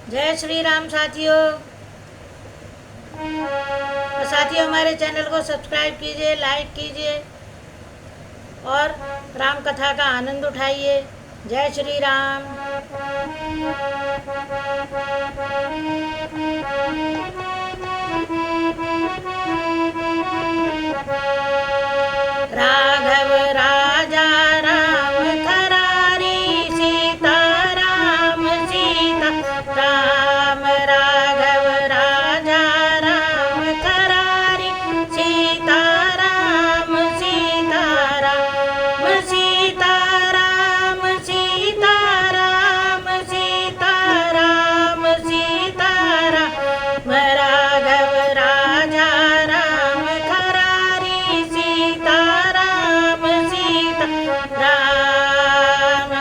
जय श्री राम साथियों। साथियों, हमारे चैनल को सब्सक्राइब कीजिए, लाइक कीजिए और राम कथा का आनंद उठाइए। जय श्री राम। राघव राजा राम करारी, सीता राम सीता राम। राघव राजा राम करारी, सीता राम सीता राम। सीता राम सीता राम, सीता राम सीता राम। राघव राजा राम करारी, सीता राम सीता राम।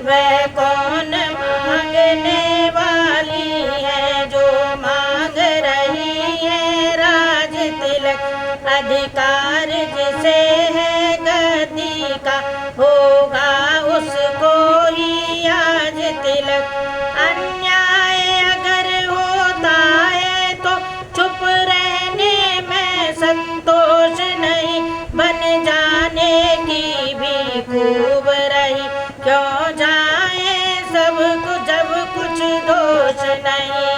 वह कौन मांगने वाली है जो मांग रही है राज तिलक। अधिकार जिसे है गद्दी का, होगा उसको ही आज तिलक। अन्याय अगर होता है तो चुप रहने में संतोष नहीं, बन जाने की भी खूब रही। क्यों जाए सब कुछ जब कुछ दोष नहीं।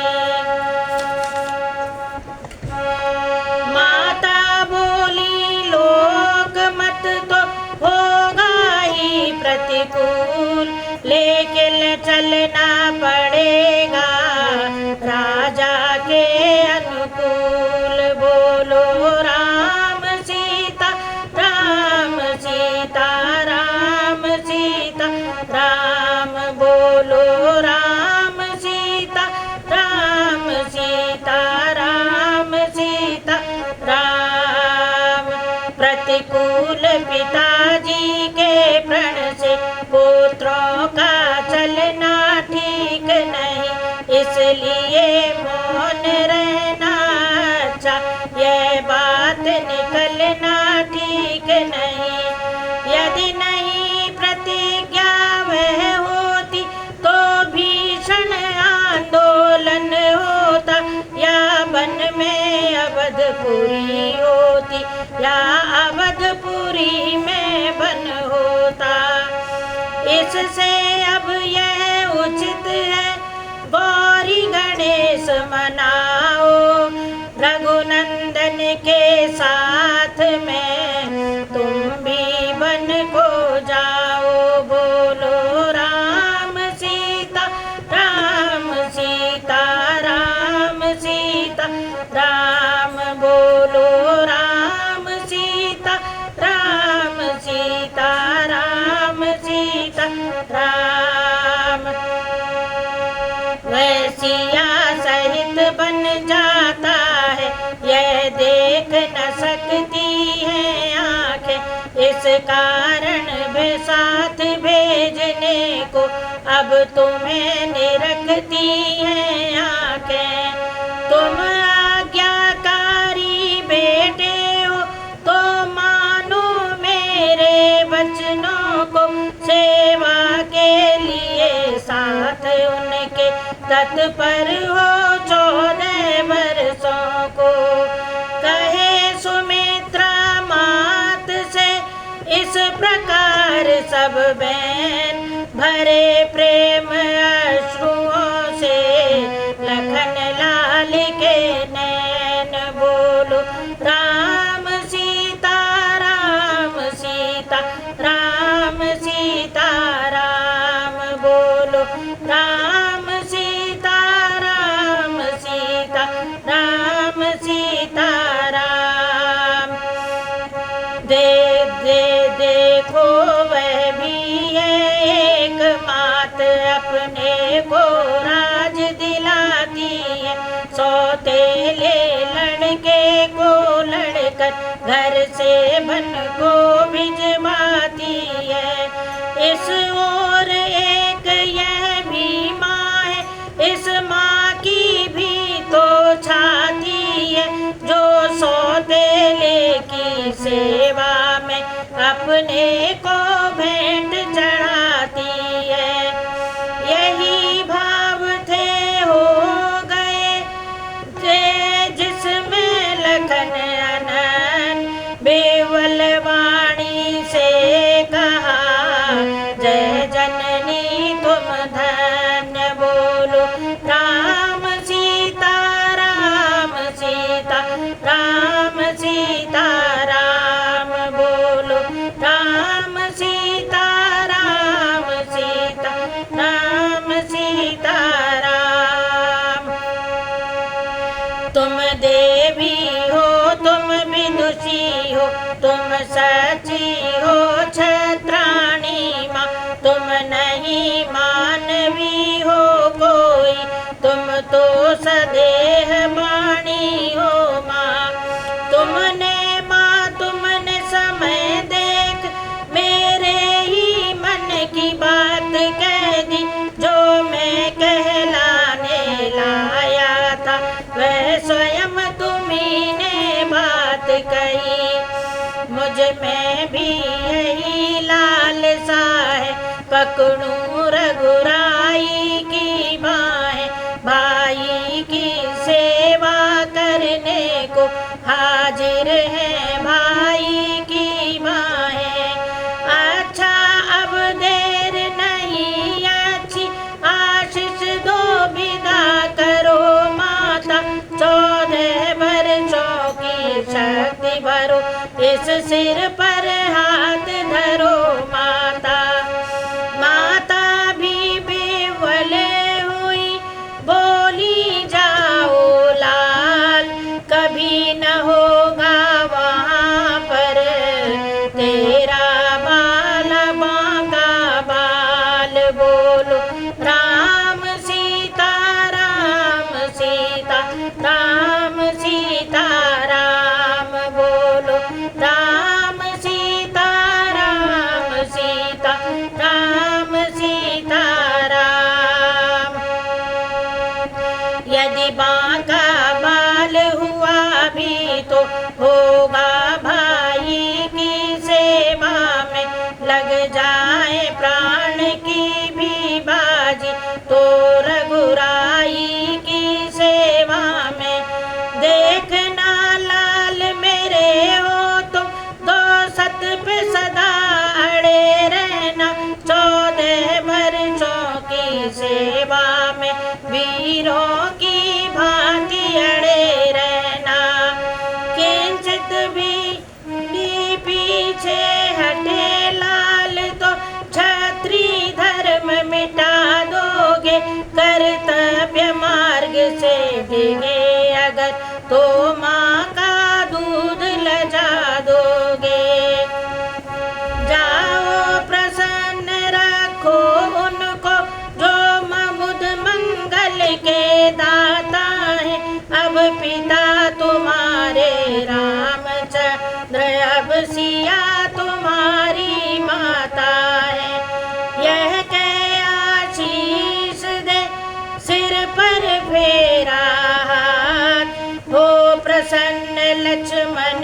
माता बोली लोक मत तो होगा ही प्रतिकूल, लेकिन चलना पड़ेगा राजा के अनुकूल। बोलो राम सीता राम, सीता राम सीता राम। बोलो राम सीता राम, सीता राम सीता राम। प्रतिकूल पिताजी के प्रण से पुत्रों का चलना ठीक नहीं, इसलिए मौन रहना अच्छा, यह बात निकलना ठीक नहीं। यदि नहीं प्रतिज्ञा वह होती तो भीषण आंदोलन होता, या वन में अवधपुरी होती, या अवधपुरी में वन होता। इससे अब यह उचित है गौरी गणेश मनाओ, रघुनंदन के साथ में तुम भी वन को जाओ। बोलो राम सीता राम, सीता राम सीता राम। बोलो राम सीता राम, सीता राम सीता राम। वह सिया सहित बन जाता है, यह देख न सकती है आंखें। इस कारण भी साथ भेजने को अब तुम्हें निरखती है आंखें। तुम आज्ञाकारी बेटे हो तो मानो मेरे वचनों को, सेवा के लिए साथ उनके तत्पर हो 14 वर्षों को। कहे सुमित्रा मात से इस प्रकार सब बहन, भरे प्रेम अश्रुओं से लखन लाल के नैन। बोलो राम सीता राम, सीता राम सीता राम। बोलो राम सीता राम, सीता राम सीता राम। देखो वह भी है एक मात, अपने को राज दिलाती है। सौतेले लड़के को लड़कर घर से बन को भिजवाती है। इस ओर एक यह भी माँ है, इस माँ की भी तो छाती है, जो सौतेले की सेवा में अपने को भेंट चढ़ाती है। यही भाव सदेह बाणी हो माँ। तुमने समय देख मेरे ही मन की बात कह दी। जो मैं कहलाने लाया था वह स्वयं तुम्ही ने बात कही। मुझ में भी यही लालसा है, पकड़ूं रघुराई की बाहें। भाई की सेवा करने को हाजिर है भाई की बाहें। अच्छा अब देर नहीं अच्छी आशीष दो विदा करो माता। 14 वर्षों की शक्ति भरो इस सिर पर हाथ धरो माता। माता भी बेवल हुई बोली जाओ लाल, कभी न होगा वहाँ पर तेरा बाल बांका बाल। बोलो राम सीता राम सीता राम सीता राम। बोलो राम सीता राम सीता राम सीता राम। यदि बांका बाल हुआ भी तो होगा भाई की सेवा में। लग जाए प्राण की भी बाजी तो रघुराई की सेवा में। देखना लाल मेरे हो तुम दो सत पे सदा अड़े रहना। 14 वर्षों की सेवा में वीरों की भांति अड़े रहना। किंचित भी पीछे हटे लाल तो क्षत्रिय धर्म मिटा दोगे। कर्तव्य मार्ग से डिगे अगर तो माँ का दूध लजा दोगे। जाओ प्रसन्न रखो उनको जो बुध मंगल के दाता है। अब पिता तुम्हारे रामचंद्र अब सिया तुम्हारी माता है। यह कह आशीष दे सिर पर फेरा हाथ। हो प्रसन्न लक्ष्मण